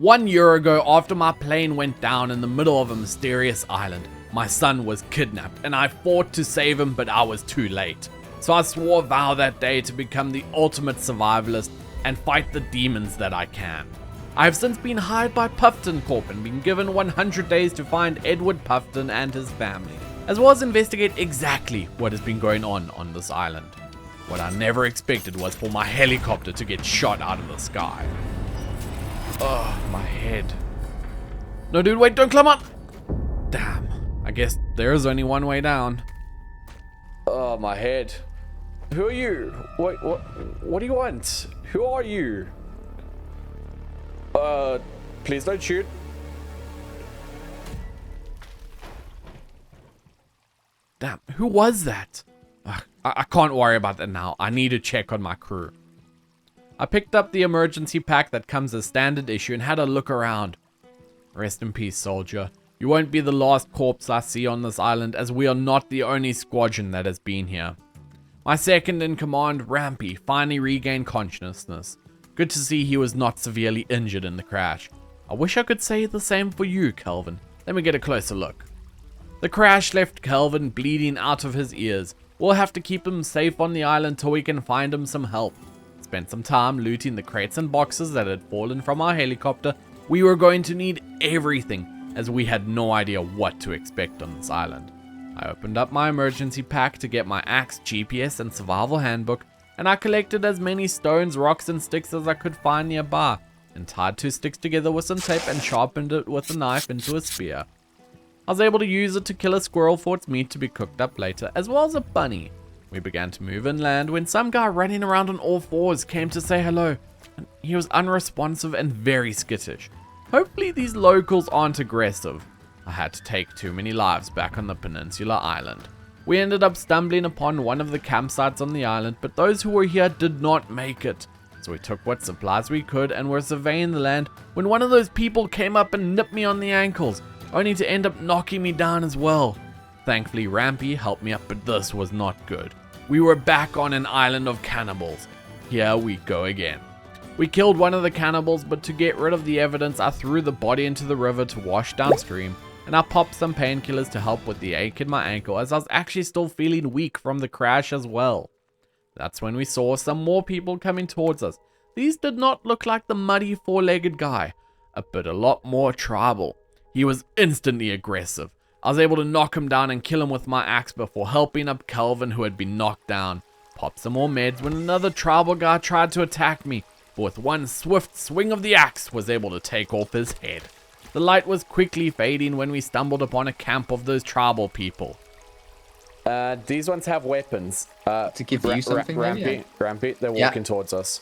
1 year ago, after my plane went down in the middle of a mysterious island, my son was kidnapped and I fought to save him, but I was too late. So I swore a vow that day to become the ultimate survivalist and fight the demons that I can. I have since been hired by Puffton Corp and been given 100 days to find Edward Puffton and his family, as well as investigate exactly what has been going on this island. What I never expected was for my helicopter to get shot out of the sky. Oh, my head. No, dude, wait, don't climb up! Damn, I guess there is only one way down. Oh, my head. Who are you? Wait, what do you want? Who are you? Please don't shoot. Damn, who was that? I can't worry about that now. I need to check on my crew. I picked up the emergency pack that comes as standard issue and had a look around. Rest in peace, soldier. You won't be the last corpse I see on this island, as we are not the only squadron that has been here. My second in command, Rampy, finally regained consciousness. Good to see he was not severely injured in the crash. I wish I could say the same for you, Kelvin. Let me get a closer look. The crash left Kelvin bleeding out of his ears. We'll have to keep him safe on the island till we can find him some help. Spent some time looting the crates and boxes that had fallen from our helicopter. We were going to need everything, as we had no idea what to expect on this island. I opened up my emergency pack to get my axe, GPS, and survival handbook, and I collected as many stones, rocks, and sticks as I could find nearby, and tied 2 sticks together with some tape and sharpened it with a knife into a spear. I was able to use it to kill a squirrel for its meat to be cooked up later, as well as a bunny. We began to move inland when some guy running around on all fours came to say hello, and he was unresponsive and very skittish. Hopefully these locals aren't aggressive. I had to take too many lives back on the peninsula island. We ended up stumbling upon one of the campsites on the island, but those who were here did not make it. So we took what supplies we could and were surveying the land when one of those people came up and nipped me on the ankles, only to end up knocking me down as well. Thankfully Rampy helped me up, but this was not good. We were back on an island of cannibals. Here we go again. We killed one of the cannibals, but to get rid of the evidence I threw the body into the river to wash downstream, and I popped some painkillers to help with the ache in my ankle, as I was actually still feeling weak from the crash as well. That's when we saw some more people coming towards us. These did not look like the muddy 4-legged guy, but a lot more tribal. He was instantly aggressive. I was able to knock him down and kill him with my axe before helping up Kelvin, who had been knocked down. Popped some more meds when another tribal guy tried to attack me, but with one swift swing of the axe was able to take off his head. The light was quickly fading when we stumbled upon a camp of those tribal people. These ones have weapons. To give you something, Rampy, they're walking towards us.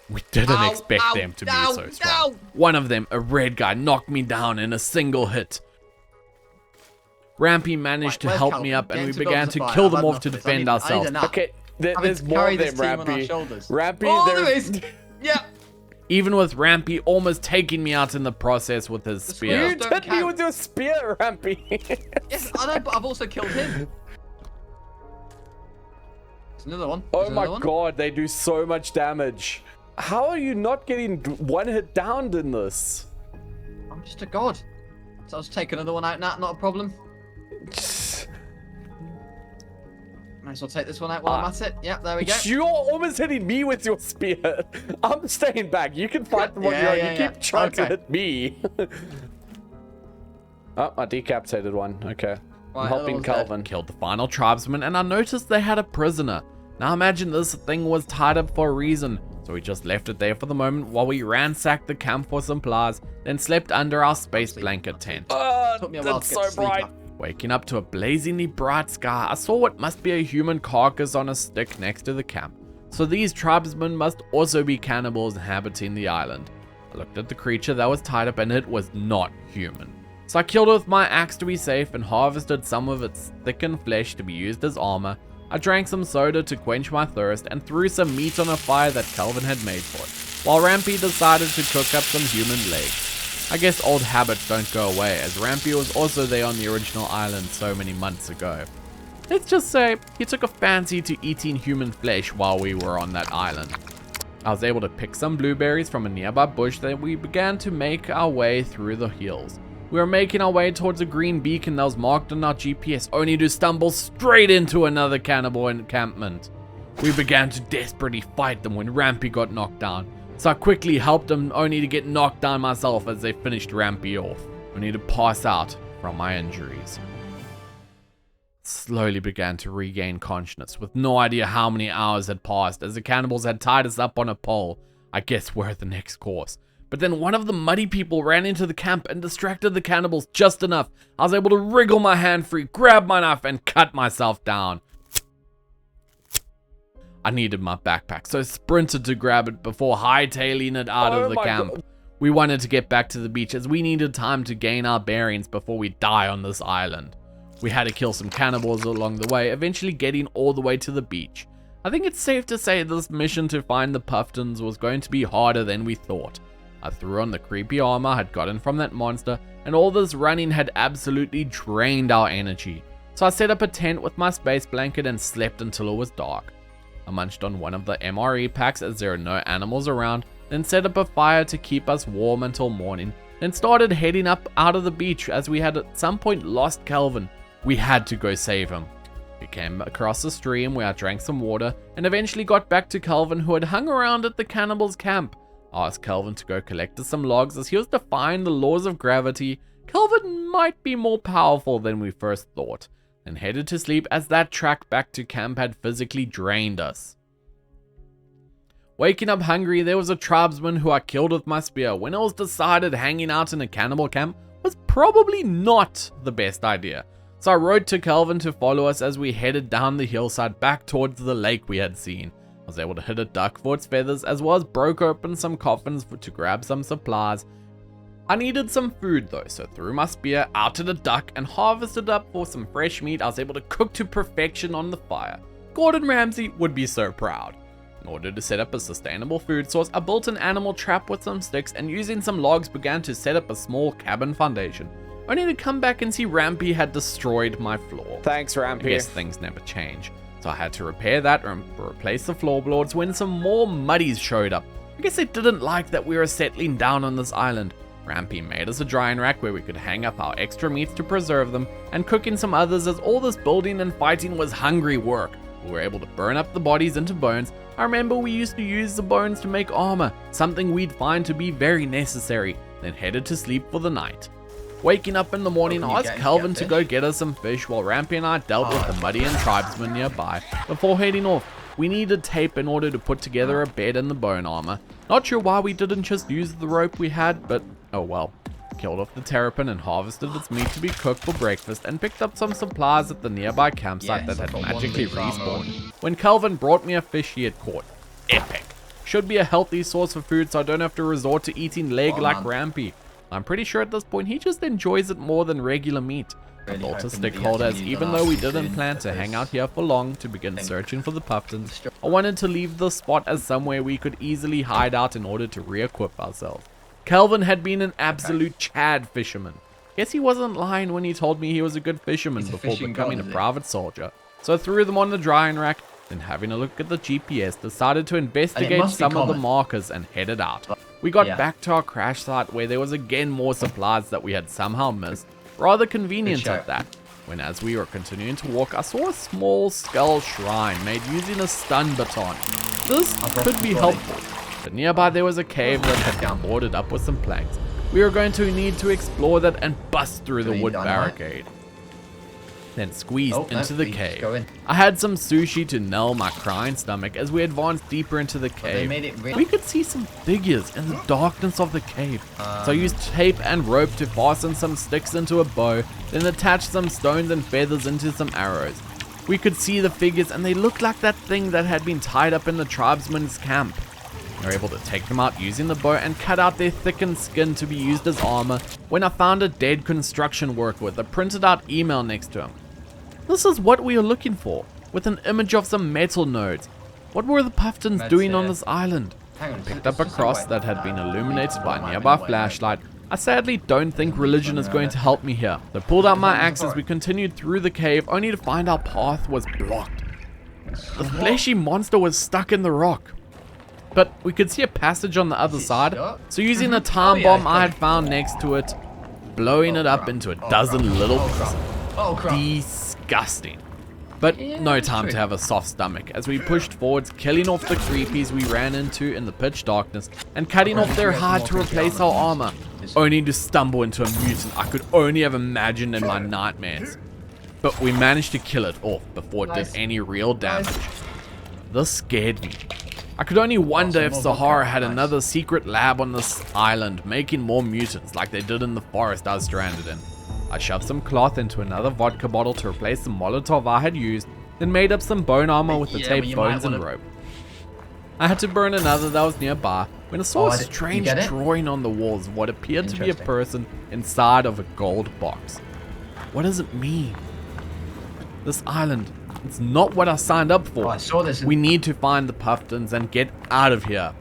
We didn't expect them to be so strong. One of them, a red guy, knocked me down in a single hit. Rampy managed to help me up, and we began to kill them off to defend ourselves. Okay, there's more of them, Rampy. Rampy, there is. Yeah. Even with Rampy almost taking me out in the process with his spear. You hit me with your spear, Rampy. Yes, I know, but I've also killed him. There's another one. Oh my god, they do so much damage. How are you not getting one hit down in this? I'm just a god. So I'll just take another one out now, not a problem. Might as well take this one out while I'm at it. Yep, there we go. You're almost hitting me with your spear. I'm staying back. You can fight them on your own. You keep trying to hit me. Oh, I decapitated one. Okay. I'm helping Kelvin. Killed the final tribesman, and I noticed they had a prisoner. Now imagine this thing was tied up for a reason. So we just left it there for the moment while we ransacked the camp for supplies, then slept under our space blanket tent. Took me a while That's to get so bright. Waking up to a blazingly bright sky, I saw what must be a human carcass on a stick next to the camp. So these tribesmen must also be cannibals inhabiting the island. I looked at the creature that was tied up and it was not human. So I killed it with my axe to be safe and harvested some of its thickened flesh to be used as armor. I drank some soda to quench my thirst and threw some meat on a fire that Kelvin had made for it, while Rampy decided to cook up some human legs. I guess old habits don't go away, as Rampy was also there on the original island so many months ago. Let's just say he took a fancy to eating human flesh while we were on that island. I was able to pick some blueberries from a nearby bush, then we began to make our way through the hills. We were making our way towards a green beacon that was marked on our GPS, only to stumble straight into another cannibal encampment. We began to desperately fight them when Rampy got knocked down, so I quickly helped them only to get knocked down myself as they finished Rampy off, only to pass out from my injuries. Slowly began to regain consciousness, with no idea how many hours had passed, as the cannibals had tied us up on a pole. I guess we're at the next course. But then one of the muddy people ran into the camp and distracted the cannibals just enough. I was able to wriggle my hand free, grab my knife, and cut myself down. I needed my backpack, so I sprinted to grab it before hightailing it out of the camp. God. We wanted to get back to the beach as we needed time to gain our bearings before we die on this island. We had to kill some cannibals along the way, eventually getting all the way to the beach. I think it's safe to say this mission to find the Puffins was going to be harder than we thought. I threw on the creepy armor I had gotten from that monster, and all this running had absolutely drained our energy. So I set up a tent with my space blanket and slept until it was dark. I munched on one of the MRE packs as there are no animals around, then set up a fire to keep us warm until morning, then started heading up out of the beach as we had at some point lost Kelvin. We had to go save him. We came across a stream where I drank some water and eventually got back to Kelvin, who had hung around at the cannibals' camp. I asked Kelvin to go collect us some logs as he was defying the laws of gravity. Kelvin might be more powerful than we first thought, and headed to sleep as that track back to camp had physically drained us. Waking up hungry, there was a tribesman who I killed with my spear when it was decided hanging out in a cannibal camp was probably not the best idea. So I rode to Kelvin to follow us as we headed down the hillside back towards the lake we had seen. I was able to hit a duck for its feathers, as well as broke open some coffins to grab some supplies. I needed some food though, so threw my spear out to the duck and harvested up for some fresh meat I was able to cook to perfection on the fire. Gordon Ramsay would be so proud. In order to set up a sustainable food source, I built an animal trap with some sticks and using some logs began to set up a small cabin foundation, only to come back and see Rampy had destroyed my floor. Thanks, Rampy. I guess things never change. So I had to repair that and replace the floorboards when some more muddies showed up. I guess they didn't like that we were settling down on this island. Rampy made us a drying rack where we could hang up our extra meats to preserve them and cook in some others, as all this building and fighting was hungry work. We were able to burn up the bodies into bones. I remember we used to use the bones to make armor, something we'd find to be very necessary, then headed to sleep for the night. Waking up in the morning, I asked Kelvin to go get us some fish while Rampy and I dealt with the muddy and tribesmen nearby. Before heading off, we needed tape in order to put together a bed and the bone armor. Not sure why we didn't just use the rope we had, but oh well. Killed off the terrapin and harvested its meat to be cooked for breakfast and picked up some supplies at the nearby campsite that had magically respawned. When Kelvin brought me a fish he had caught. Epic. Should be a healthy source of food so I don't have to resort to eating leg like Rampy. I'm pretty sure at this point he just enjoys it more than regular meat. I built a stick holder as even though we didn't plan to hang out here for long to begin searching for the Puffins, I wanted to leave the spot as somewhere we could easily hide out in order to re-equip ourselves. Kelvin had been an absolute Chad fisherman. Guess he wasn't lying when he told me he was a good fisherman before becoming a private soldier. So I threw them on the drying rack, then having a look at the GPS, decided to investigate some of the markers and headed out. We got back to our crash site where there was again more supplies that we had somehow missed. Rather convenient at that. When as we were continuing to walk, I saw a small skull shrine made using a stun baton. This could be helpful. But nearby there was a cave that had been boarded up with some planks. We were going to need to explore that and bust through the wood barricade. Then squeezed into the cave. I had some sushi to null my crying stomach as we advanced deeper into the cave. We could see some figures in the darkness of the cave. So I used tape and rope to fasten some sticks into a bow, then attached some stones and feathers into some arrows. We could see the figures and they looked like that thing that had been tied up in the tribesman's camp. We were able to take them out using the bow and cut out their thickened skin to be used as armor when I found a dead construction worker with a printed out email next to him. This is what we are looking for, with an image of some metal nodes. What were the Puffins doing on this island? I picked up a cross that had been illuminated by a nearby flashlight. I sadly don't think religion is going to help me here. So pulled out my axe as we continued through the cave, only to find our path was blocked. The fleshy monster was stuck in the rock. but we could see a passage on the other side. shut? So using a time Oh, yeah, bomb I had found next to it, blowing it up into a dozen little pieces. Oh crap. Disgusting. But Yeah, no that's time true. to have a soft stomach as we pushed forwards, killing off the creepies we ran into in the pitch darkness and cutting off their hide to replace our armor, only to stumble into a mutant I could only have imagined in my nightmares. But we managed to kill it off before it Nice. did any real damage. Nice. This scared me. I could only wonder if more Sahara vodka. had Nice. another secret lab on this island making more mutants like they did in the forest I was stranded in. I shoved some cloth into another vodka bottle to replace the Molotov I had used, then made up some bone armor with the Yeah, but taped you might bones and wanna- rope. I had to burn another that was nearby when I saw Oh, a you strange get it? drawing on the walls of what appeared to be a Interesting. person inside of a gold box. What does it mean? This island, it's not what I signed up for. Oh, I saw this. We need to find the Puffins and get out of here.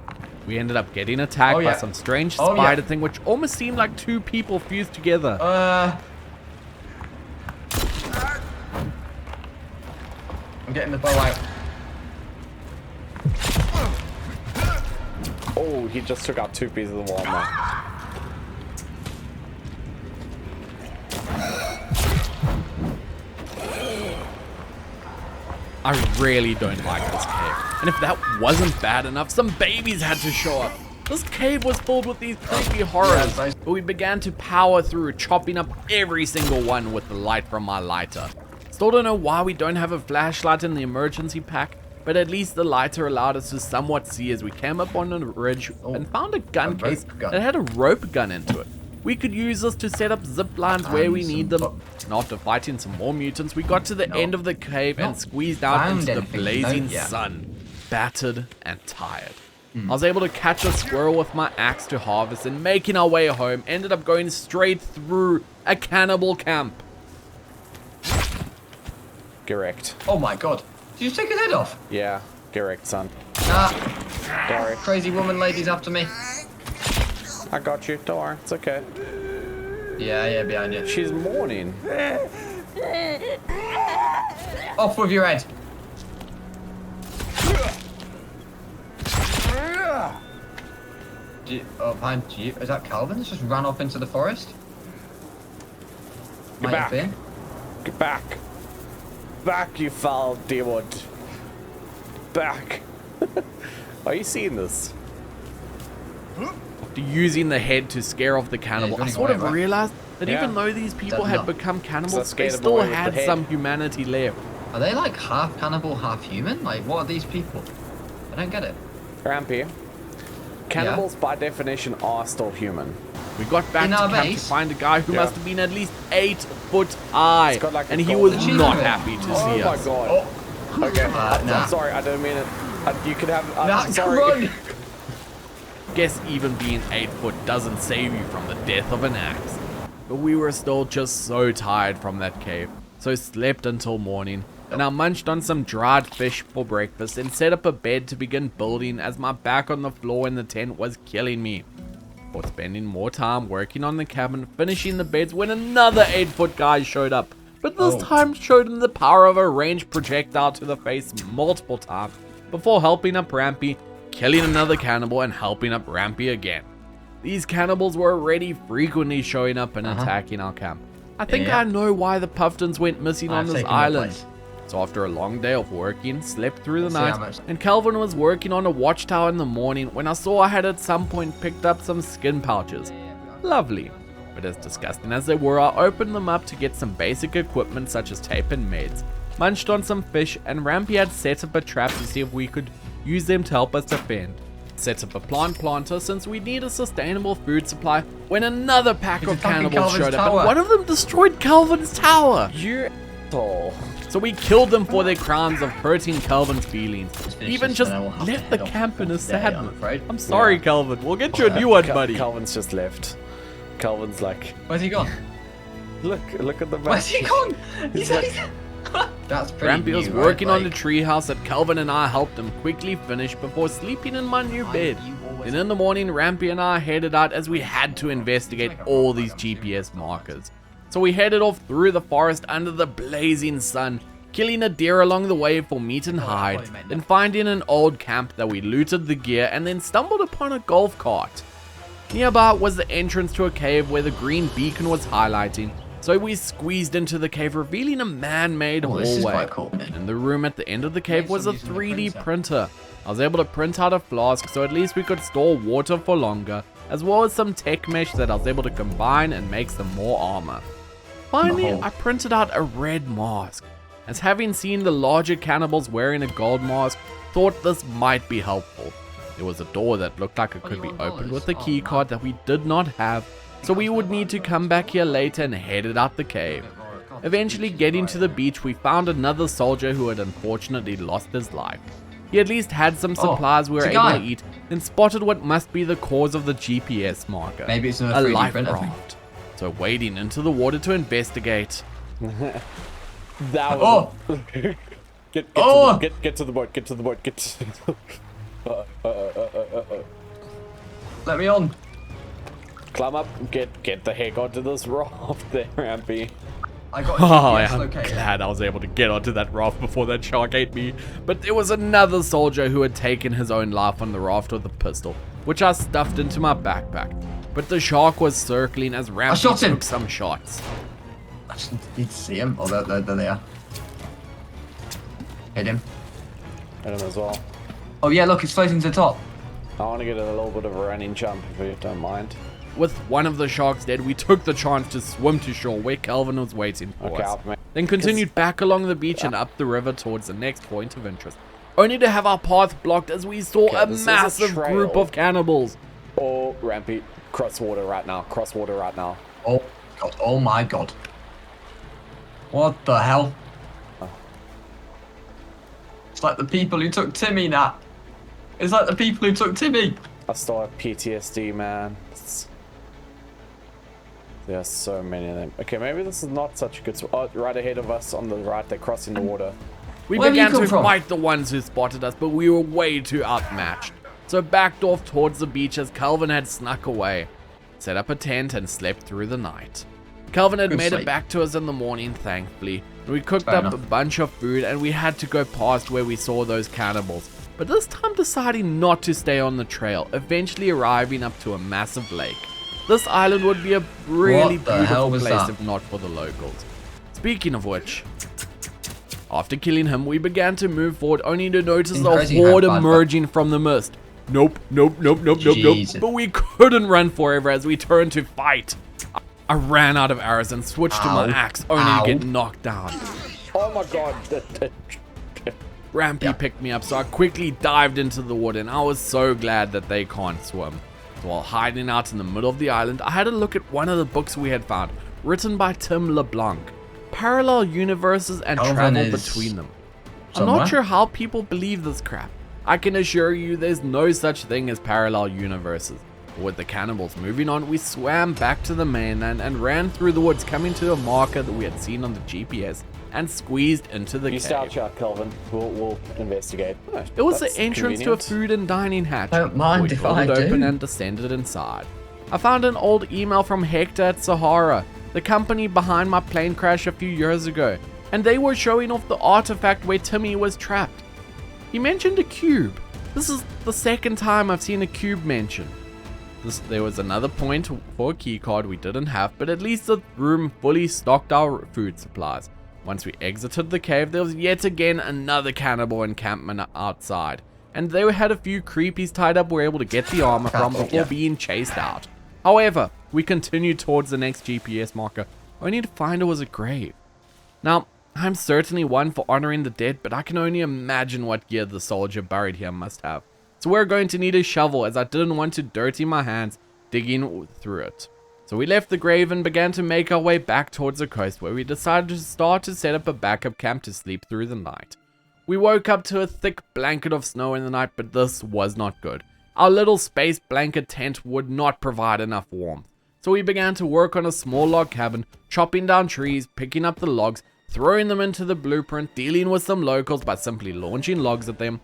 We ended up getting attacked Oh, by yeah. some strange Oh, yeah. spider thing which almost seemed like two people fused together. I'm getting the bow out. Oh, he just took out 2 pieces of armor. I really don't like this cave. And if that wasn't bad enough, some babies had to show up. This cave was filled with these creepy horrors, Yeah, nice. but we began to power through, chopping up every single one with the light from my lighter. Still don't know why we don't have a flashlight in the emergency pack, but at least the lighter allowed us to somewhat see as we came up on a ridge and found a gun a case rope gun. that had a rope gun into it. We could use this to set up zip lines where we some need them. fu- And after fighting some more mutants, we got to the end of the cave and Not squeezed out found into the anything, blazing no, yeah. sun, battered and tired. I was able to catch a squirrel with my axe to harvest, and making our way home, ended up going straight through a cannibal camp. Correct. Oh my god. Did you take his head off? Yeah, correct, son. Nah. Sorry. Crazy woman lady's after me. I got you. Don't worry. It's okay. Yeah, behind you. She's mourning. Off with your head. Behind you. Is that Calvin? That's just ran off into the forest? Get Might have back. been. Get back. Back, you foul demon. Back. Are you seeing this? After using the head to scare off the cannibal, I running sort of away, right? realized that Yeah. even though these people Does had not. become So cannibals, they scared them still away with had the head. some humanity left. Are they like half cannibal, half human? Like, what are these people? I don't get it. Rampy. Cannibals, by definition, are still human. We got back In to our camp base? to find a guy who Yeah. must have been at least 8 foot high, He's got, like, a and he golden was chain not on it. happy to Oh see my us. god. Okay. nah. I'm sorry. I don't mean it. You could have. Nah, sorry. run! Guess even being 8 foot doesn't save you from the death of an axe. But we were still just so tired from that cave, so slept until morning, and I munched on some dried fish for breakfast and set up a bed to begin building as my back on the floor in the tent was killing me. For spending more time working on the cabin, finishing the beds when another 8 foot guy showed up, but this Oh. time showed him the power of a ranged projectile to the face multiple times before helping up Rampy, killing another cannibal and helping up Rampy again. These cannibals were already frequently showing up and attacking our camp. I think Yeah. I know why the Puffins went missing on I've this taken your island. place. So after a long day of working, slept through the Let's see how night, much- and Calvin was working on a watchtower in the morning when I saw I had at some point picked up some skin pouches. Lovely. But as disgusting as they were, I opened them up to get some basic equipment such as tape and meds, munched on some fish, and Rampy had set up a trap to see if we could use them to help us defend. Set up a plant planter since we need a sustainable food supply when another pack It's of attacking cannibals Calvin's showed up tower. and one of them destroyed Calvin's tower. You asshole. So we killed them for their crimes of hurting Calvin's feelings. finish Even this, just then I will have left to the head camp in a off today, I'm sadness. afraid. I'm sorry, Yeah. Calvin. We'll get you a new one, buddy. Calvin's just left. Calvin's like, Where's he gone? look at the map. Where's he gone? He's like- That's pretty Rampy was new, working right? on the treehouse that Calvin and I helped him quickly finish before sleeping in my new bed. you always- Then in the morning, Rampy and I headed out as we had to investigate all these GPS markers. So we headed off through the forest under the blazing sun, killing a deer along the way for meat and hide, then finding an old camp that we looted the gear and then stumbled upon a golf cart. Nearby was the entrance to a cave where the green beacon was highlighting, so we squeezed into the cave, revealing a man-made hallway. This is quite cool. In the room at the end of the cave was a 3D printer. I was able to print out a flask so at least we could store water for longer, as well as some tech mesh that I was able to combine and make some more armor. Finally, I printed out a red mask, as having seen the larger cannibals wearing a gold mask, thought this might be helpful. There was a door that looked like it could be opened with a key card that we did not have, so we would need to come back here later and headed out the cave. Eventually getting to the beach, we found another soldier who had unfortunately lost his life. He at least had some supplies we were able to eat, then spotted what must be the cause of the GPS marker. Maybe it's a 3D life printer. raft. So wading into the water to investigate. That was get to the boat, get to the boat, get to the Let me on. Climb up, get the heck onto this raft there, Rampy. I got I'm located. glad I was able to get onto that raft before that shark ate me. But there was another soldier who had taken his own life on the raft with a pistol, which I stuffed into my backpack. But the shark was circling as Rampy took some shots. I just need to see him. Oh, there they are. Hit him. Hit him as well. Oh yeah, look, it's floating to the top. I want to get a little bit of a running jump if you don't mind. With one of the sharks dead, we took the chance to swim to shore where Kelvin was waiting for us. Then continued back along the beach and up the river towards the next point of interest, only to have our path blocked as we saw a massive group of cannibals. Oh, Rampy, cross water right now, cross water right now. Oh god, oh my god. What the hell? It's like the people who took Timmy, Nat. It's like the people who took Timmy. I still have PTSD, man. There are so many of them. Okay, maybe this is not such a good spot. Oh, right ahead of us on the right, they're crossing the water. We began to fight the ones who spotted us, but we were way too outmatched. So backed off towards the beach as Calvin had snuck away, set up a tent and slept through the night. Calvin had made it back to us in the morning, thankfully. We cooked up a bunch of food and we had to go past where we saw those cannibals, but this time deciding not to stay on the trail, eventually arriving up to a massive lake. This island would be a really beautiful place if not for the locals. Speaking of which, after killing him, we began to move forward only to notice the horde emerging from the mist. Nope. But we couldn't run forever as we turned to fight. I ran out of arrows and switched to my axe only to get knocked down. Oh my god. Rampy picked me up, so I quickly dived into the water and I was so glad that they can't swim. While hiding out in the middle of the island, I had a look at one of the books we had found, written by Tim LeBlanc, Parallel Universes and Travel Between Them. I'm not sure how people believe this crap. I can assure you there's no such thing as parallel universes. With the cannibals moving on, we swam back to the mainland and ran through the woods, coming to a marker that we had seen on the GPS and squeezed into the cave. You start out, Kelvin. We'll investigate. Oh, it was the entrance to a food and dining hatch. Don't mind if I do. We pulled it open and descended inside. I found an old email from Hector at Sahara, the company behind my plane crash a few years ago, and they were showing off the artifact where Timmy was trapped. He mentioned a cube. This is the second time I've seen a cube mentioned. There was another point for a key card we didn't have, but at least the room fully stocked our food supplies. Once we exited the cave, there was yet again another cannibal encampment outside, and they had a few creepies tied up we were able to get the armor from before being chased out. However, we continued towards the next GPS marker, only to find it was a grave. Now, I'm certainly one for honoring the dead, but I can only imagine what gear the soldier buried here must have. So we're going to need a shovel, as I didn't want to dirty my hands digging through it. So we left the grave and began to make our way back towards the coast, where we decided to start to set up a backup camp to sleep through the night. We woke up to a thick blanket of snow in the night, but this was not good. Our little space blanket tent would not provide enough warmth. So we began to work on a small log cabin, chopping down trees, picking up the logs, throwing them into the blueprint, dealing with some locals by simply launching logs at them.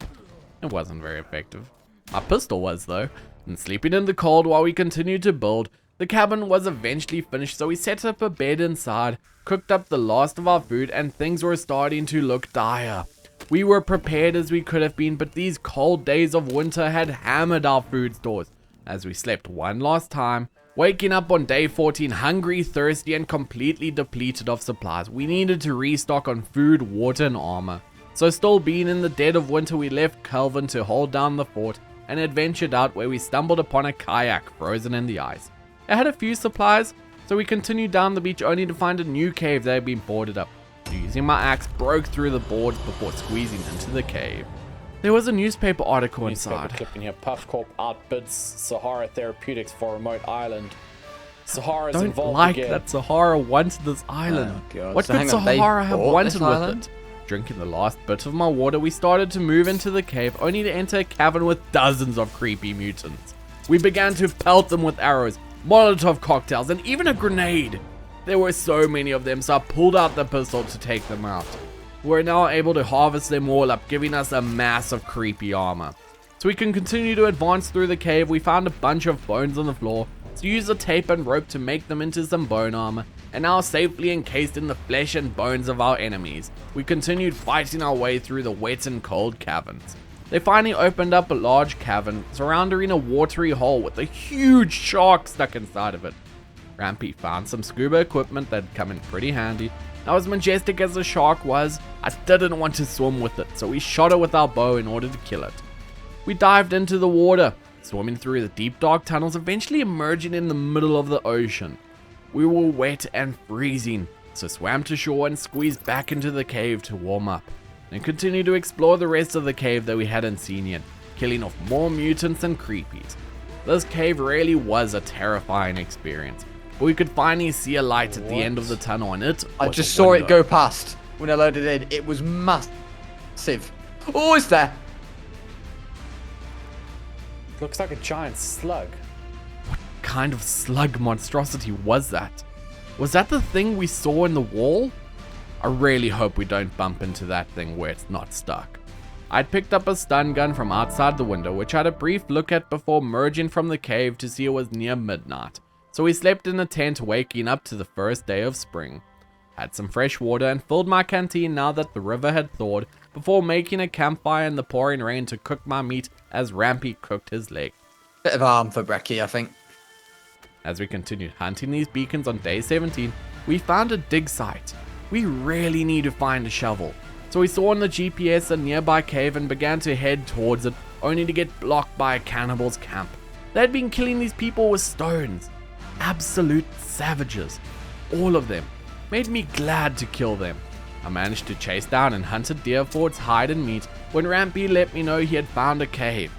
It wasn't very effective. My pistol was though, and sleeping in the cold while we continued to build. The cabin was eventually finished, so we set up a bed inside, cooked up the last of our food, and things were starting to look dire. We were prepared as we could have been, but these cold days of winter had hammered our food stores, as we slept one last time, waking up on day 14 hungry, thirsty, and completely depleted of supplies. We needed to restock on food, water, and armor. So still being in the dead of winter, we left Kelvin to hold down the fort and adventured out, where we stumbled upon a kayak frozen in the ice. It had a few supplies, so we continued down the beach only to find a new cave that had been boarded up. Using my axe, broke through the boards before squeezing into the cave. There was a newspaper article inside. Clipping here. Puff Corp outbids Sahara Therapeutics for remote island. Sahara's Don't involved like again. that Sahara wanted this island. Oh, God. What So could hang on, they Sahara have bought wanted this with island? it? Drinking the last bit of my water, we started to move into the cave, only to enter a cavern with dozens of creepy mutants. We began to pelt them with arrows, Molotov cocktails, and even a grenade. There were so many of them, so I pulled out the pistol to take them out. We're now able to harvest them all up, giving us a mass of creepy armor. So we can continue to advance through the cave. We found a bunch of bones on the floor, so use the tape and rope to make them into some bone armor, and now safely encased in the flesh and bones of our enemies. We continued fighting our way through the wet and cold caverns. They finally opened up a large cavern surrounding a watery hole with a huge shark stuck inside of it. Rampy found some scuba equipment that had come in pretty handy. Now, as majestic as the shark was, I didn't want to swim with it, so we shot it with our bow in order to kill it. We dived into the water, swimming through the deep dark tunnels, eventually emerging in the middle of the ocean. We were wet and freezing, so swam to shore and squeezed back into the cave to warm up, and continued to explore the rest of the cave that we hadn't seen yet, killing off more mutants and creepies. This cave really was a terrifying experience, but we could finally see a light at the end of the tunnel, and it I was just a saw it window. go past when I loaded in. It was massive. Oh, it's there. Looks like a giant slug. Kind of slug monstrosity was that? Was that the thing we saw in the wall? I really hope we don't bump into that thing where it's not stuck. I'd picked up a stun gun from outside the window, which I had a brief look at before merging from the cave to see it was near midnight. So we slept in a tent, waking up to the first day of spring. Had some fresh water and filled my canteen now that the river had thawed, before making a campfire in the pouring rain to cook my meat as Rampy cooked his leg. Bit of arm for brekkie, I think. As we continued hunting these beacons on day 17, we found a dig site. We really need to find a shovel. So we saw on the GPS a nearby cave and began to head towards it, only to get blocked by a cannibal's camp. They had been killing these people with stones. Absolute savages. All of them. Made me glad to kill them. I managed to chase down and hunt a deer for its hide and meat when Rampy let me know he had found a cave.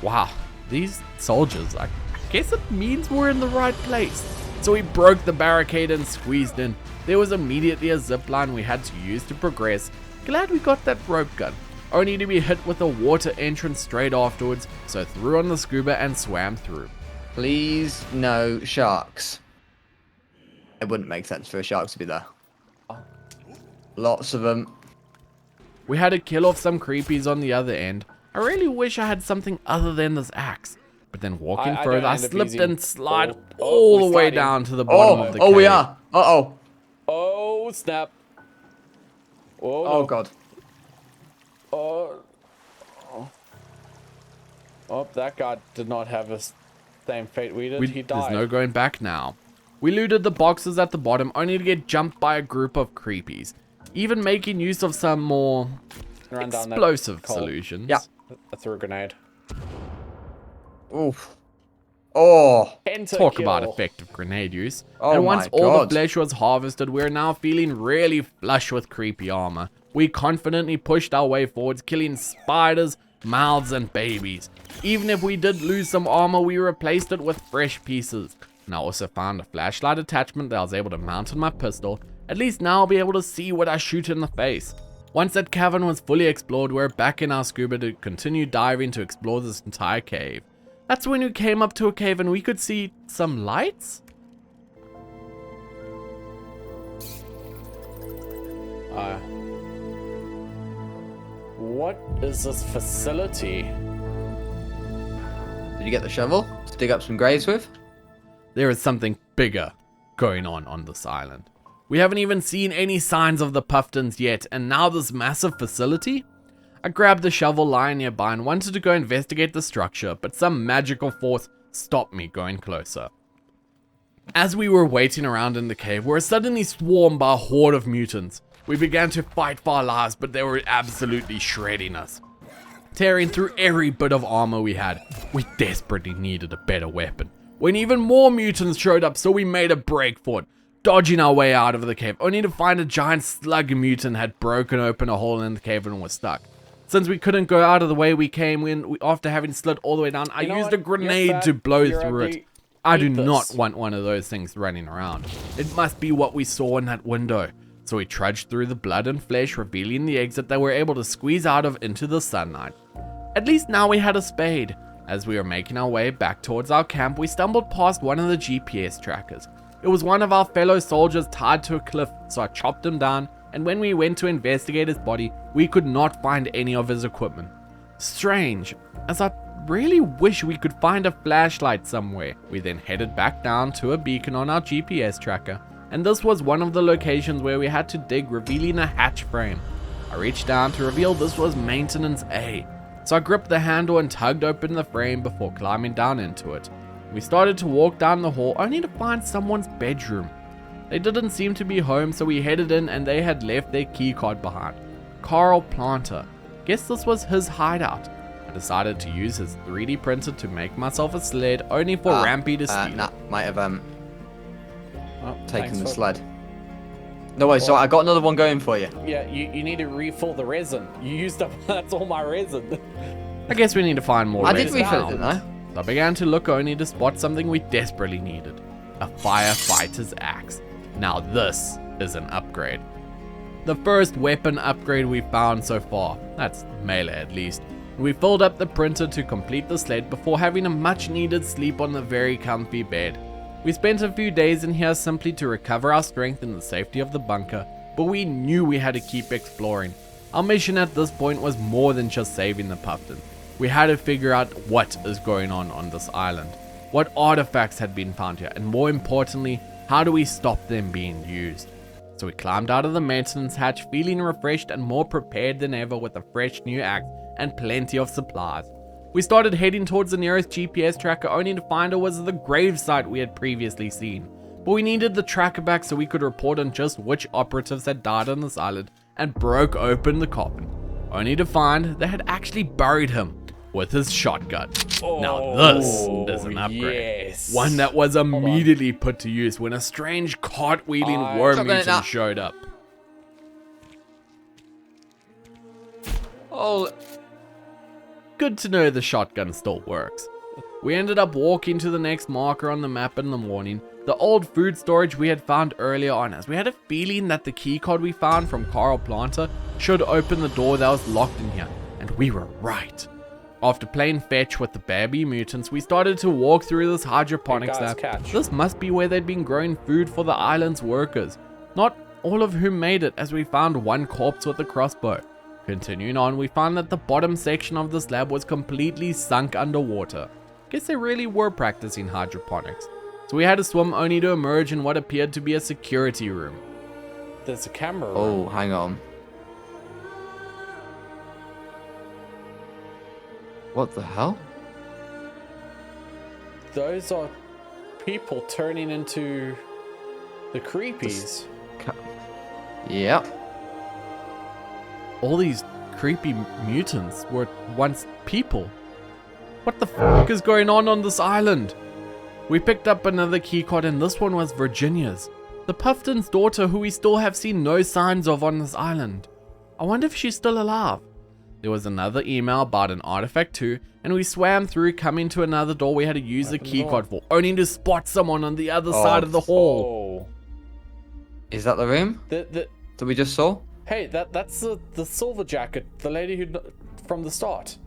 Wow, these soldiers, I guess it means we're in the right place. So we broke the barricade and squeezed in. There was immediately a zipline we had to use to progress. Glad we got that rope gun, only to be hit with a water entrance straight afterwards, so threw on the scuba and swam through. Please, no sharks. It wouldn't make sense for sharks to be there. Lots of them. We had to kill off some creepies on the other end. I really wish I had something other than this axe. But then walking I further, don't I end up slipped using and slid we're all the way sliding. down to the bottom of the cave. We are. Uh-oh. Oh, snap. Oh, Oh, no. God. Oh, that guy did not have the same fate we did. He died. There's no going back now. We looted the boxes at the bottom, only to get jumped by a group of creepies, even making use of some more Run down that explosive coal. solutions. Yeah. I threw a grenade. Oof. Oh. Talk about effective grenade use. Oh And once my all the God. flesh was harvested, we're now feeling really flush with creepy armor. We confidently pushed our way forwards, killing spiders, mouths, and babies. Even if we did lose some armor, we replaced it with fresh pieces. And I also found a flashlight attachment that I was able to mount on my pistol. At least now I'll be able to see what I shoot in the face. Once that cavern was fully explored, we're back in our scuba to continue diving to explore this entire cave. That's when we came up to a cave and we could see some lights? What is this facility? Did you get the shovel to dig up some graves with? there is something bigger going on this island. We haven't even seen any signs of the Puftons yet, and now this massive facility? I grabbed the shovel lying nearby and wanted to go investigate the structure, but some magical force stopped me going closer. As we were waiting around in the cave, we were suddenly swarmed by a horde of mutants. We began to fight for our lives, but they were absolutely shredding us, tearing through every bit of armor we had. We desperately needed a better weapon, when even more mutants showed up, so we made a break for it, dodging our way out of the cave, only to find a giant slug mutant had broken open a hole in the cave and was stuck. Since we couldn't go out of the way we came in, after having slid all the way down, I used a grenade to blow through it. I do not want one of those things running around. It must be what we saw in that window. So we trudged through the blood and flesh, revealing the exit that we were able to squeeze out of into the sunlight. At least now we had a spade. As we were making our way back towards our camp, we stumbled past one of the GPS trackers. It was one of our fellow soldiers tied to a cliff, so I chopped him down, and when we went to investigate his body, we could not find any of his equipment. Strange, as I really wish we could find a flashlight somewhere. We then headed back down to a beacon on our GPS tracker, and this was one of the locations where we had to dig, revealing a hatch frame. I reached down to reveal this was Maintenance A, so I gripped the handle and tugged open the frame before climbing down into it. We started to walk down the hall, only to find someone's bedroom. They didn't seem to be home, so we headed in and they had left their keycard behind. Carl Planter. Guess this was his hideout. I decided to use his 3D printer to make myself a sled, only for Rampy to steal. Nah, might have taken the for- sled. No worries, so I got another one going for you. Yeah, you need to refill the resin. You used up, that's all my resin. I guess we need to find more I did resin refill it, now. didn't I? I began to look only to spot something we desperately needed. A firefighter's axe. Now this is an upgrade. The first weapon upgrade we found so far. That's melee at least. We filled up the printer to complete the sled before having a much needed sleep on the very comfy bed. We spent a few days in here simply to recover our strength in the safety of the bunker, but we knew we had to keep exploring. Our mission at this point was more than just saving the Pufton. We had to figure out what is going on this island, what artifacts had been found here, and more importantly, how do we stop them being used? So we climbed out of the maintenance hatch feeling refreshed and more prepared than ever with a fresh new axe and plenty of supplies. We started heading towards the nearest GPS tracker only to find it was the grave site we had previously seen. But we needed the tracker back so we could report on just which operatives had died on this island and broke open the coffin, only to find they had actually buried him with his shotgun. Now this is an upgrade. Yes. One that was immediately put to use when a strange cartwheeling worm Shotgun it mutant up. showed up. Oh, Good to know the shotgun still works. We ended up walking to the next marker on the map in the morning, the old food storage we had found earlier on, as we had a feeling that the keycard we found from Carl Planter should open the door that was locked in here, and we were right. After playing fetch with the baby mutants, we started to walk through this hydroponics Hey guys, lab. catch. This must be where they'd been growing food for the island's workers. Not all of whom made it, as we found one corpse with a crossbow. Continuing on, we found that the bottom section of this lab was completely sunk underwater. Guess they really were practicing hydroponics. So we had to swim only to emerge in what appeared to be a security room. There's a camera. room. oh, hang on. What the hell? Those are people turning into the creepies. Yep. All these creepy mutants were once people. What the fuck is going on this island? We picked up another keycard and this one was Virginia's. The Pufton's daughter who we still have seen no signs of on this island. I wonder if she's still alive. There was another email about an artifact too, and we swam through, coming to another door we had to use a Open the door. keycard for, only to spot someone on the other side of the hall. Oh. Is that the room The that we just saw? hey, that's the silver jacket, the lady who from the start.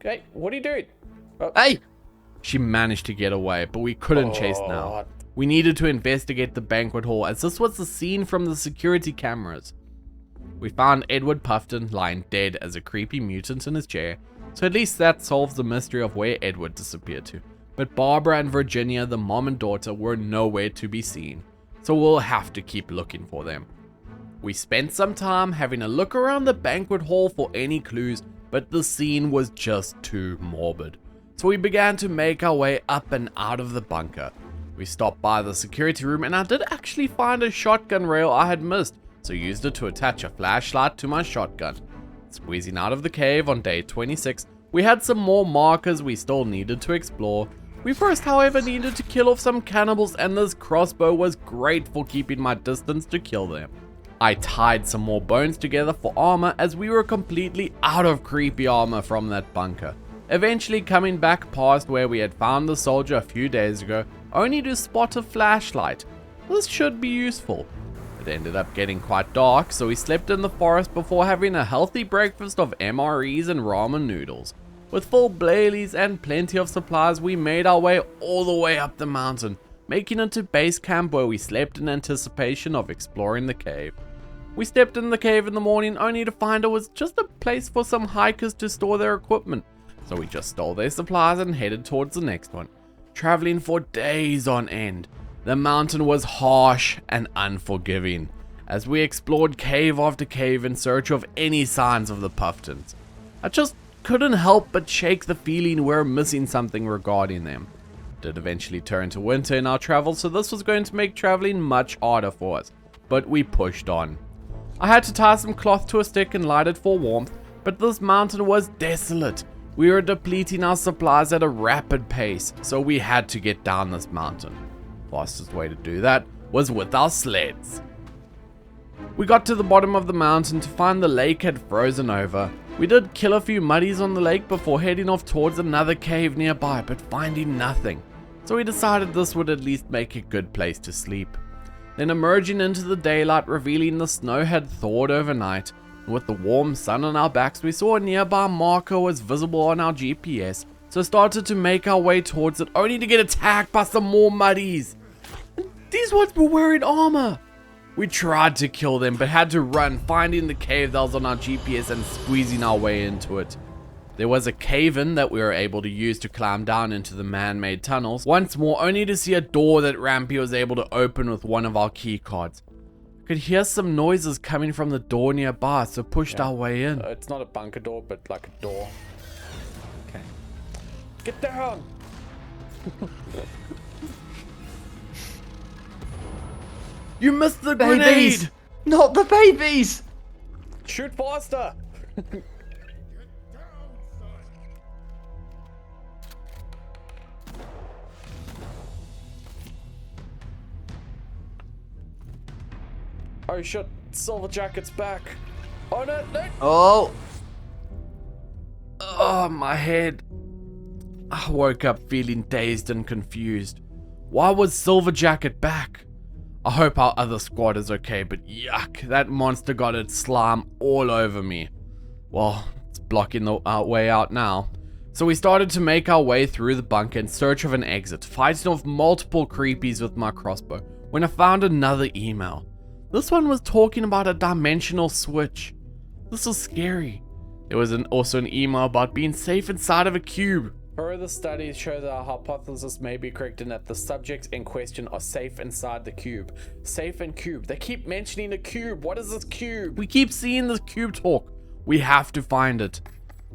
Okay, what are you doing? Hey! She managed to get away, but we couldn't chase now. We needed to investigate the banquet hall, as this was the scene from the security cameras. We found Edward Pufton lying dead as a creepy mutant in his chair, so at least that solves the mystery of where Edward disappeared to. but Barbara and Virginia, the mom and daughter, were nowhere to be seen, so we'll have to keep looking for them. We spent some time having a look around the banquet hall for any clues, but the scene was just too morbid. So we began to make our way up and out of the bunker. We stopped by the security room and I did actually find a shotgun rail I had missed, so used it to attach a flashlight to my shotgun. Squeezing out of the cave on day 26, we had some more markers we still needed to explore. We first, however, needed to kill off some cannibals, and this crossbow was great for keeping my distance to kill them. I tied some more bones together for armor as we were completely out of creepy armor from that bunker. Eventually coming back past where we had found the soldier a few days ago, only to spot a flashlight. This should be useful. It ended up getting quite dark, so we slept in the forest before having a healthy breakfast of MREs and ramen noodles. With full blailies and plenty of supplies, we made our way all the way up the mountain, making it to base camp where we slept in anticipation of exploring the cave. We stepped in the cave in the morning only to find it was just a place for some hikers to store their equipment, so we just stole their supplies and headed towards the next one, traveling for days on end. The mountain was harsh and unforgiving, as we explored cave after cave in search of any signs of the Puftons. I just couldn't help but shake the feeling we're missing something regarding them. It did eventually turn to winter in our travels, so this was going to make traveling much harder for us, but we pushed on. I had to tie some cloth to a stick and light it for warmth, but this mountain was desolate. We were depleting our supplies at a rapid pace, so we had to get down this mountain. Fastest way to do that was with our sleds. We got to the bottom of the mountain to find the lake had frozen over. We did kill a few muddies on the lake before heading off towards another cave nearby, but finding nothing. So we decided this would at least make a good place to sleep. Then emerging into the daylight, revealing the snow had thawed overnight, and with the warm sun on our backs, we saw a nearby marker was visible on our GPS, so started to make our way towards it, only to get attacked by some more muddies. And these ones were wearing armor. We tried to kill them, but had to run, finding the cave that was on our GPS and squeezing our way into it. There was a cave-in that we were able to use to climb down into the man-made tunnels, once more only to see a door that Rampy was able to open with one of our key cards. I could hear some noises coming from the door nearby, so pushed our way in. It's not a bunker door, but like a door. Okay. Get down! You missed the Babies! grenade! Not the babies! Shoot faster! Oh shit, Silver Jacket's back. Oh no, no! Oh! Oh, my head. I woke up feeling dazed and confused. Why was Silver Jacket back? I hope our other squad is okay, but yuck, that monster got its slime all over me. Well, it's blocking the way out now. So we started to make our way through the bunker in search of an exit, fighting off multiple creepies with my crossbow, when I found another email. This one was talking about a dimensional switch. This was scary. There was also an email about being safe inside of a cube. Further studies show that our hypothesis may be correct and that the subjects in question are safe inside the cube. Safe and cube. They keep mentioning a cube. What is this cube? We keep seeing this cube talk. We have to find it.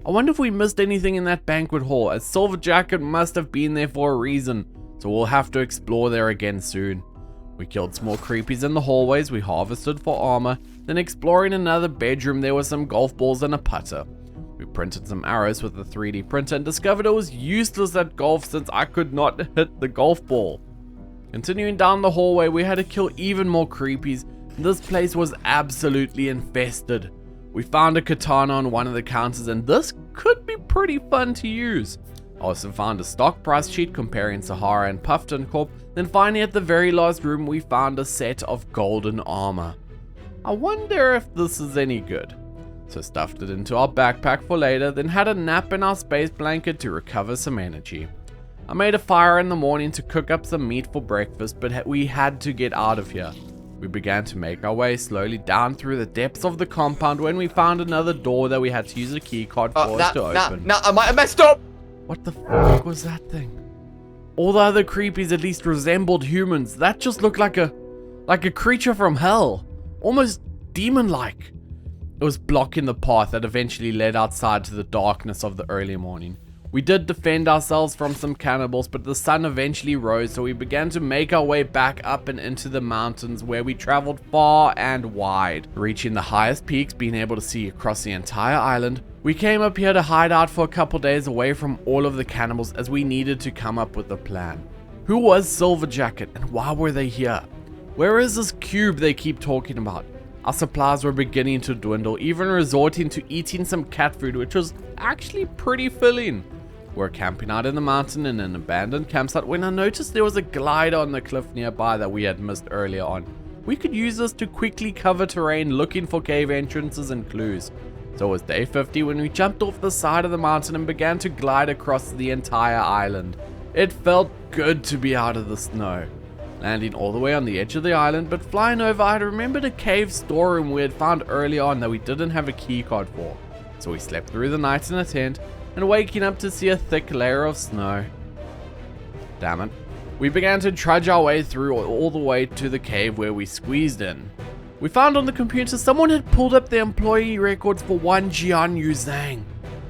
I wonder if we missed anything in that banquet hall, as Silver Jacket must have been there for a reason, so we'll have to explore there again soon. We killed some more creepies in the hallways we harvested for armor, then exploring another bedroom there were some golf balls and a putter. We printed some arrows with a 3D printer and discovered it was useless at golf since I could not hit the golf ball. Continuing down the hallway, we had to kill even more creepies, and this place was absolutely infested. We found a katana on one of the counters, and this could be pretty fun to use. I also found a stock price sheet comparing Sahara and Pufton Corp. Then finally at the very last room we found a set of golden armor. I wonder if this is any good. So stuffed it into our backpack for later, then had a nap in our space blanket to recover some energy. I made a fire in the morning to cook up some meat for breakfast, but we had to get out of here. We began to make our way slowly down through the depths of the compound when we found another door that we had to use a key card for us to open. I might have messed up! What the fuck was that thing? All the other creepies at least resembled humans. That just looked like a creature from hell. Almost demon-like. It was blocking the path that eventually led outside to the darkness of the early morning. We did defend ourselves from some cannibals, but the sun eventually rose, so we began to make our way back up and into the mountains, where we traveled far and wide. Reaching the highest peaks, being able to see across the entire island, we came up here to hide out for a couple days away from all of the cannibals, as we needed to come up with a plan. Who was Silverjacket, and why were they here? Where is this cube they keep talking about? Our supplies were beginning to dwindle, even resorting to eating some cat food, which was actually pretty filling. We were camping out in the mountain in an abandoned campsite when I noticed there was a glider on the cliff nearby that we had missed earlier on. We could use this to quickly cover terrain looking for cave entrances and clues. So it was day 50 when we jumped off the side of the mountain and began to glide across the entire island. It felt good to be out of the snow. Landing all the way on the edge of the island, but flying over, I remembered a cave storeroom we had found earlier on that we didn't have a key card for. So we slept through the night in a tent, and waking up to see a thick layer of snow. Damn it. We began to trudge our way through all the way to the cave where we squeezed in. We found on the computer someone had pulled up the employee records for one Jianyu Zhang.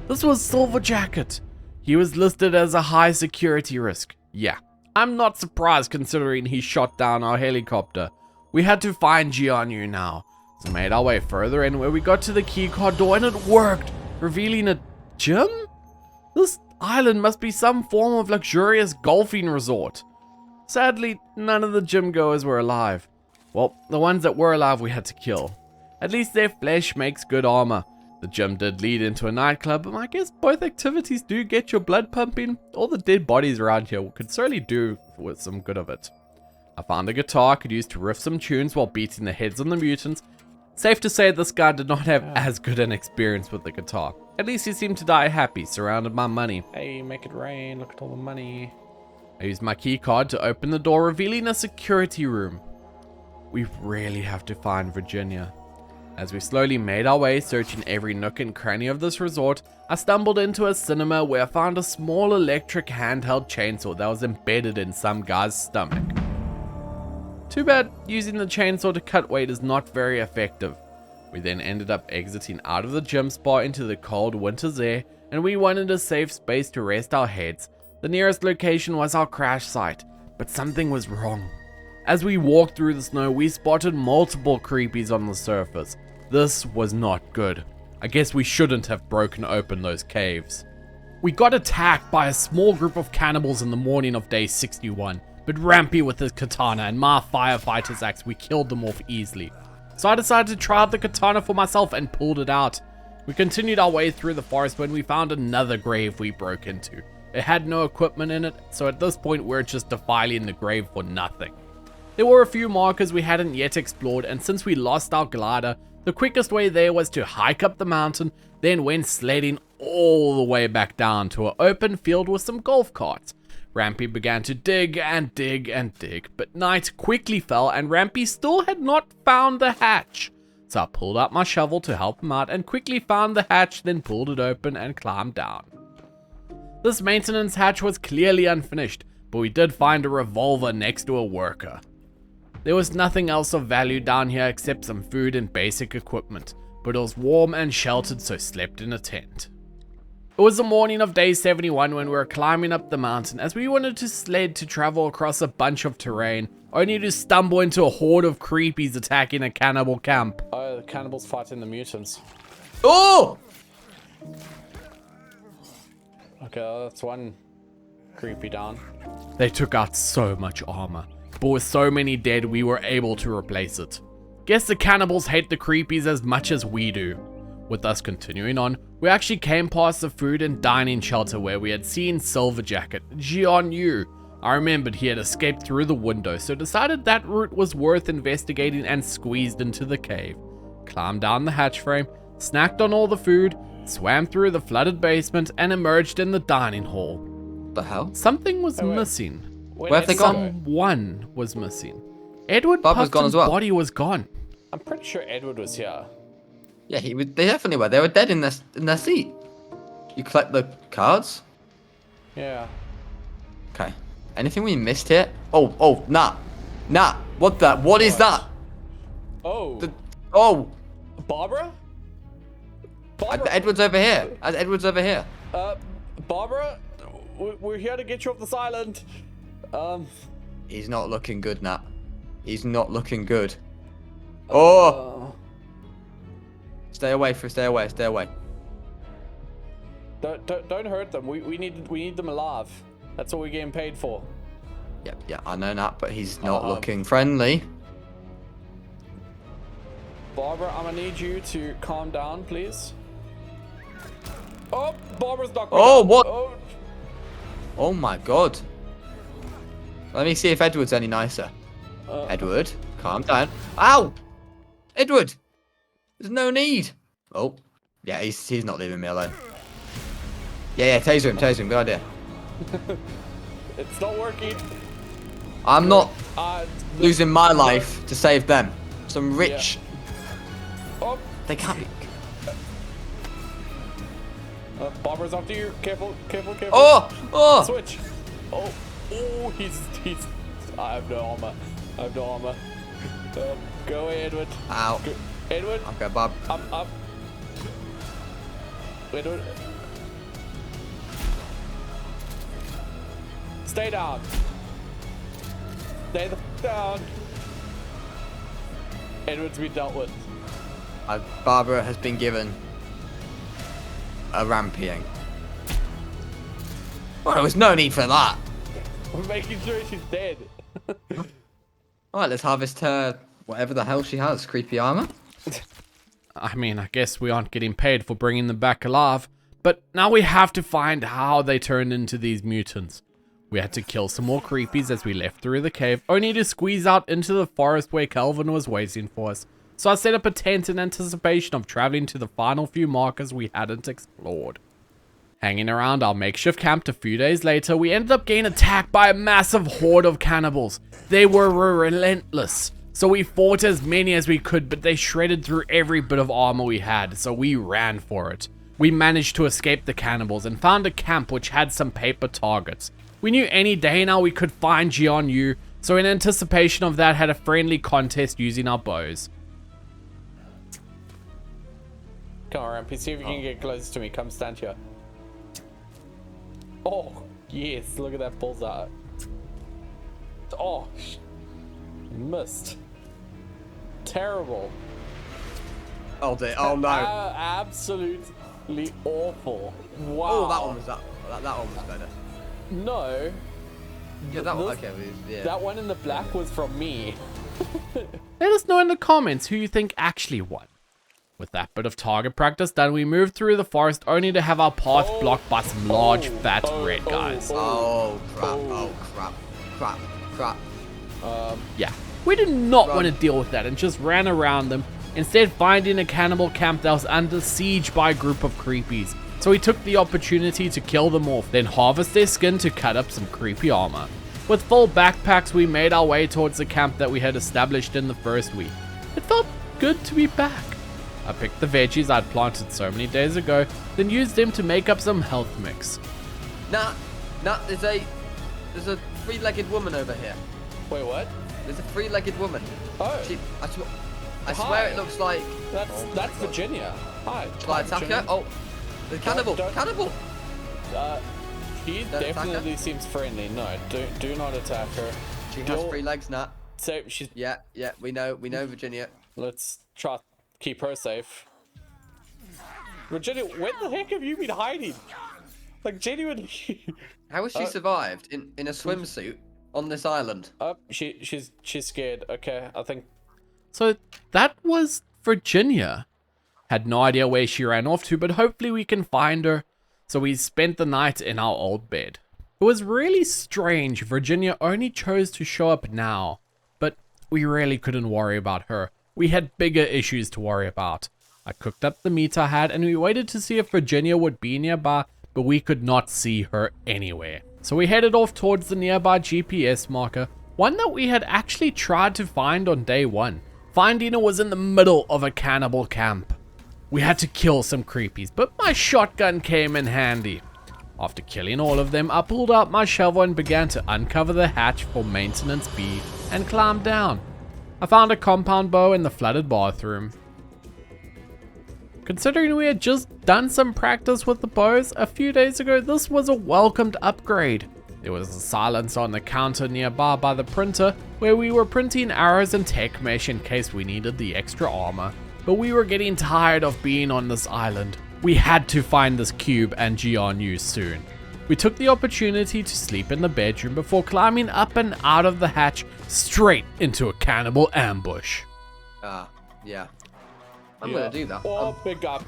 This was Silverjacket. He was listed as a high security risk. Yeah, I'm not surprised considering he shot down our helicopter. We had to find Jianyu now. So made our way further in where we got to the keycard door and it worked, revealing a gym? This island must be some form of luxurious golfing resort. Sadly, none of the gym goers were alive. Well, the ones that were alive we had to kill. At least their flesh makes good armor. The gym did lead into a nightclub, and I guess both activities do get your blood pumping. All the dead bodies around here could certainly do with some good of it. I found a guitar I could use to riff some tunes while beating the heads on the mutants. Safe to say this guy did not have as good an experience with the guitar. At least he seemed to die happy, surrounded by money. Hey, make it rain, look at all the money. I used my key card to open the door, revealing a security room. We really have to find Virginia. As we slowly made our way, searching every nook and cranny of this resort, I stumbled into a cinema where I found a small electric handheld chainsaw that was embedded in some guy's stomach. Too bad using the chainsaw to cut weight is not very effective. We then ended up exiting out of the gym spa into the cold winter's air, and we wanted a safe space to rest our heads. The nearest location was our crash site, but something was wrong. As we walked through the snow, we spotted multiple creepies on the surface. This was not good. I guess we shouldn't have broken open those caves. We got attacked by a small group of cannibals in the morning of day 61, but Rampy with his katana and my firefighter's axe, we killed them off easily. So I decided to try out the katana for myself and pulled it out. We continued our way through the forest when we found another grave we broke into. It had no equipment in it, so at this point we're just defiling the grave for nothing. There were a few markers we hadn't yet explored, and since we lost our glider, the quickest way there was to hike up the mountain, then went sledding all the way back down to an open field with some golf carts. Rampy began to dig and dig and dig, but night quickly fell and Rampy still had not found the hatch. So I pulled out my shovel to help him out and quickly found the hatch, then pulled it open and climbed down. This maintenance hatch was clearly unfinished, but we did find a revolver next to a worker. There was nothing else of value down here except some food and basic equipment, but it was warm and sheltered, so slept in a tent. It was the morning of day 71 when we were climbing up the mountain as we wanted to sled to travel across a bunch of terrain, only to stumble into a horde of creepies attacking a cannibal camp. Oh, the cannibals fighting the mutants. Oh! Okay, that's one creepy down. They took out so much armor, but with so many dead we were able to replace it. Guess the cannibals hate the creepies as much as we do. With us continuing on, we actually came past the food and dining shelter where we had seen Silverjacket, Jianyu. I remembered he had escaped through the window, so decided that route was worth investigating and squeezed into the cave. Climbed down the hatch frame, snacked on all the food, swam through the flooded basement, and emerged in the dining hall. The hell? Something was missing. Where have they gone? Someone was missing. Edward Bob was gone Puffton's as well. body was gone. I'm pretty sure Edward was here. Yeah, they definitely were. They were dead in their seat. You collect the cards? Yeah. Okay. Anything we missed here? Oh, nah. What is that? Oh. Oh, Barbara? Barbara? Edward's over here. Edward's over here. Barbara? We're here to get you off this island. He's not looking good, Nat. He's not looking good. Oh! Stay away. Don't hurt them. We need them alive. That's what we're getting paid for. Yeah, I know Nat, but he's not looking friendly. Barbara, I'm gonna need you to calm down, please. Oh, Barbara's not. Oh, what? Oh. Oh my god. Let me see if Edward's any nicer. Edward, calm down. Ow! Edward! There's no need. Oh. Yeah, he's not leaving me alone. Yeah, taser him. Good idea. It's not working. I'm not losing my life to save them. Some rich... Yeah. Oh. They can't be... Barbara's after you. Careful. Oh! Switch. Oh, he's. I have no armor. Go away, Edward. Ow. Go. Edward. Okay, Bob. Up. Edward. Stay down. Stay the down. Edward's been dealt with. Barbara has been given a ramping. Well, there was no need for that. We're making sure she's dead. Alright, let's harvest her whatever the hell she has. Creepy armor. I mean, I guess we aren't getting paid for bringing them back alive, but now we have to find how they turned into these mutants. We had to kill some more creepies as we left through the cave, only to squeeze out into the forest where Calvin was waiting for us. So I set up a tent in anticipation of traveling to the final few markers we hadn't explored. Hanging around our makeshift camp a few days later, we ended up getting attacked by a massive horde of cannibals. They were relentless, so we fought as many as we could, but they shredded through every bit of armor we had, so we ran for it. We managed to escape the cannibals and found a camp which had some paper targets. We knew any day now we could find Jian Yu, so in anticipation of that had a friendly contest using our bows. Come on, Rampy, see if you can get closer to me. Come stand here. Oh, yes, look at that bullseye. Oh, missed. Terrible. Oh dear, oh no. Absolutely awful. Wow. Oh, that one was better. No. Yeah, that one, okay, yeah. That one in the black was from me. Let us know in the comments who you think actually won. With that bit of target practice done, we moved through the forest only to have our path blocked by some large fat red guys. Oh crap. Yeah, we did not want to deal with that and just ran around them, instead finding a cannibal camp that was under siege by a group of creepies. So we took the opportunity to kill them off, then harvest their skin to cut up some creepy armor. With full backpacks, we made our way towards the camp that we had established in the first week. It felt good to be back. I picked the veggies I'd planted so many days ago, then used them to make up some health mix. Nah, there's a three-legged woman over here. Wait, what? There's a three-legged woman. Oh. I swear it looks like... That's Virginia. Hi. Shall I attack her? Oh, the cannibal. Cannibal. He definitely seems friendly. No, do not attack her. She has 3 legs, Nat. So she's... Yeah, we know Virginia. Let's try to keep her safe. Virginia, where the heck have you been hiding? Like, genuinely. How has she survived in a swimsuit on this island? She's scared. Okay, I think. So that was Virginia. Had no idea where she ran off to, but hopefully we can find her. So we spent the night in our old bed. It was really strange. Virginia only chose to show up now, but we really couldn't worry about her. We had bigger issues to worry about. I cooked up the meat I had and we waited to see if Virginia would be nearby, but we could not see her anywhere. So we headed off towards the nearby GPS marker, one that we had actually tried to find on day 1. Finding it was in the middle of a cannibal camp. We had to kill some creepies, but my shotgun came in handy. After killing all of them, I pulled out my shovel and began to uncover the hatch for maintenance B and climbed down. I found a compound bow in the flooded bathroom. Considering we had just done some practice with the bows a few days ago, this was a welcomed upgrade. There was a silencer on the counter nearby by the printer where we were printing arrows and tech mesh in case we needed the extra armor. But we were getting tired of being on this island. We had to find this cube and GRU soon. We took the opportunity to sleep in the bedroom before climbing up and out of the hatch straight into a cannibal ambush. Yeah. I'm gonna do that. Oh, big guy.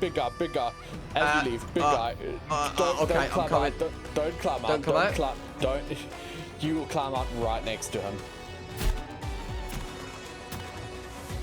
As you leave, big guy. Don't climb out. Don't climb out. Don't. You will climb out right next to him.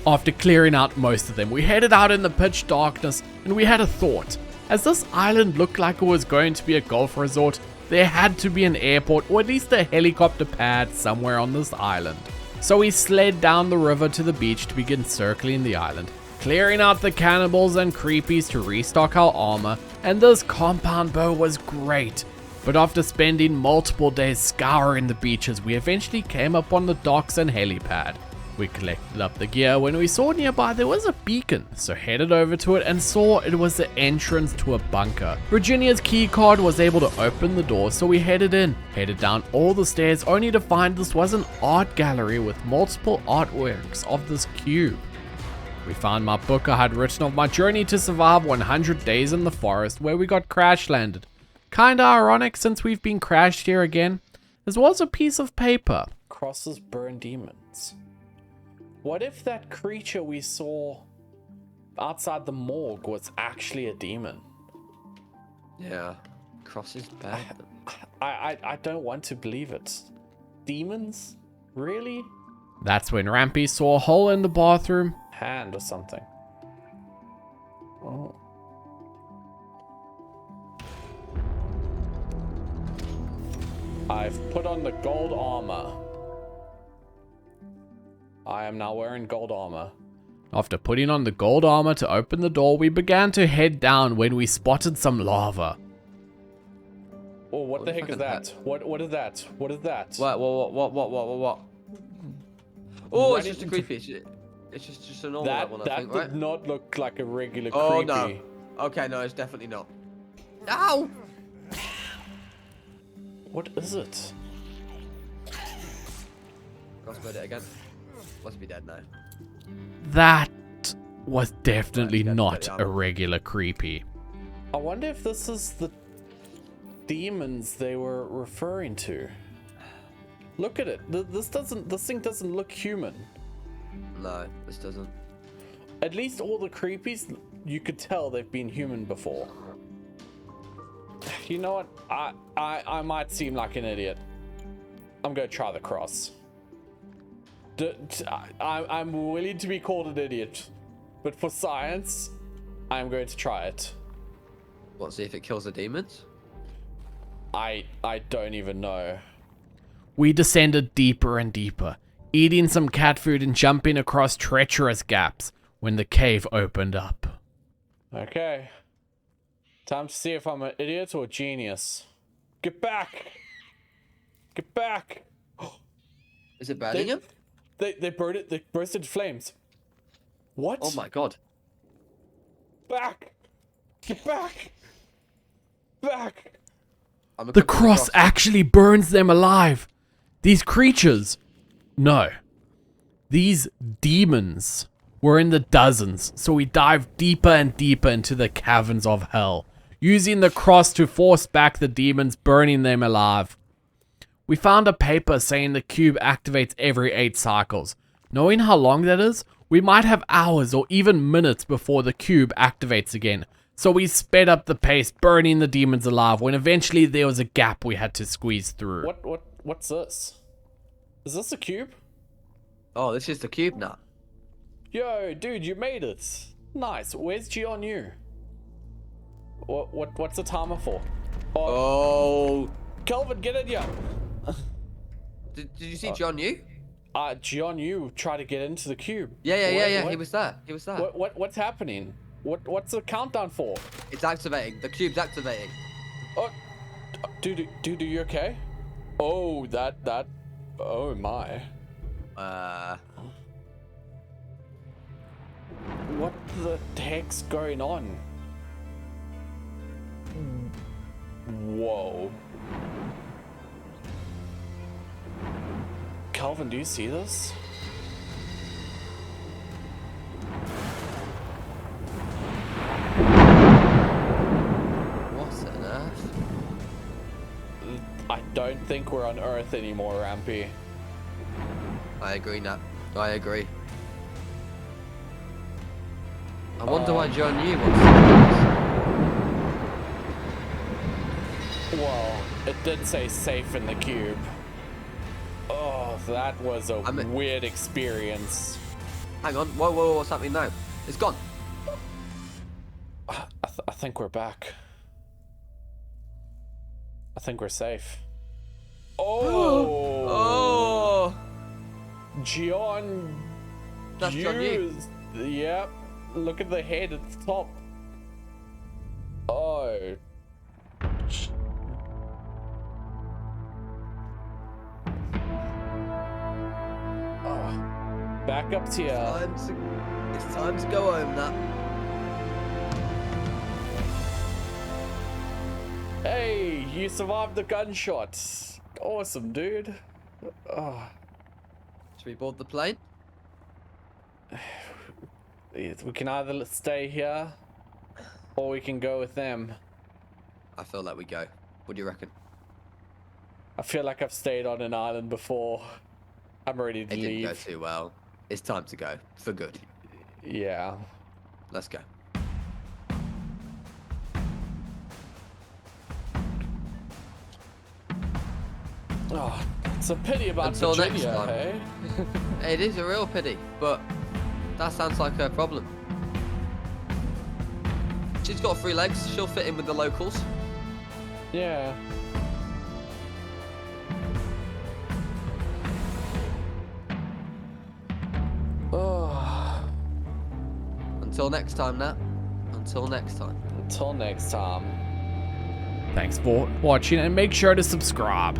After clearing out most of them, we headed out in the pitch darkness, and we had a thought. As this island looked like it was going to be a golf resort, there had to be an airport or at least a helicopter pad somewhere on this island. So we slid down the river to the beach to begin circling the island, clearing out the cannibals and creepies to restock our armor, and this compound bow was great. But after spending multiple days scouring the beaches, we eventually came up on the docks and helipad. We collected up the gear when we saw nearby there was a beacon, so headed over to it and saw it was the entrance to a bunker. Virginia's key card was able to open the door, so we headed down all the stairs only to find this was an art gallery with multiple artworks of this cube. We found my book I had written of my journey to survive 100 days in the forest where we got crash landed. Kinda ironic since we've been crashed here again. As well as a piece of paper. Crosses burn demons. What if that creature we saw outside the morgue was actually a demon? Yeah. Crosses bad. I don't want to believe it. Demons? Really? That's when Rampy saw a hole in the bathroom. Hand or something. Oh. I've put on the gold armor. I am now wearing gold armor. After putting on the gold armor to open the door, we began to head down when we spotted some lava. Oh, what the heck is that? What is that? What is that? What? Oh, it's just a creepy. It's just a normal one, I think, right? That did not look like a regular Oh, creepy. no. Okay, no, it's definitely not. Ow! What is it? Crossbowed it again. Must be dead now. That was definitely not a regular creepy. I wonder if this is the demons they were referring to. Look at it. This thing doesn't look human. No, this doesn't. At least all the creepies, you could tell they've been human before. You know what? I might seem like an idiot. I'm gonna try the cross. I'm willing to be called an idiot, but for science, I'm going to try it. What, see if it kills the demons? I don't even know. We descended deeper and deeper, eating some cat food and jumping across treacherous gaps when the cave opened up. Okay. Time to see if I'm an idiot or a genius. Get back! Get back! Is it burning him? They burned it. They burst into flames. What? Oh my god. Back! Get back! Back! The cross actually burns them alive. These creatures, no, these demons were in the dozens, so we dived deeper and deeper into the caverns of hell, using the cross to force back the demons, burning them alive. We found a paper saying the cube activates every 8 cycles. Knowing how long that is, we might have hours or even minutes before the cube activates again. So we sped up the pace, burning the demons alive, when eventually there was a gap we had to squeeze through. What's this? Is this a cube? Oh, this is the cube now. Yo, dude, you made it. Nice. Where's GRU? What's the timer for? Oh. Kelvin, get in here. Did you see John Yu? John Yu tried to get into the cube. Yeah. He was there. What's happening? What's the countdown for? It's activating. The cube's activating. Oh, Dude, are you okay? Oh, oh my. What the heck's going on? Whoa. Calvin, do you see this? What on earth? I don't think we're on Earth anymore, Rampy. I agree, Nat. I agree. I wonder why John knew wants to do this. Well, it did say safe in the cube. Oh, that was a weird experience. Hang on. Whoa, what's happening now? It's gone. I think we're back. I think we're safe. Oh! Oh! John. That's John Yu. Yep. Look at the head at the top. Oh. Oh. Back up to you. It's time to go home, Nat. Hey, you survived the gunshot. Awesome, dude. Oh. Should we board the plane? We can either stay here or we can go with them. I feel like we go. What do you reckon? I feel like I've stayed on an island before. I'm ready to It leave. didn't go too well. It's time to go. For good. Yeah. Let's go. Oh, it's a pity about Until next Virginia, time. hey? It is a real pity, but that sounds like a problem. She's got 3 legs. She'll fit in with the locals. Yeah. Oh. Until next time, Nat. Until next time. Until next time. Thanks for watching and make sure to subscribe.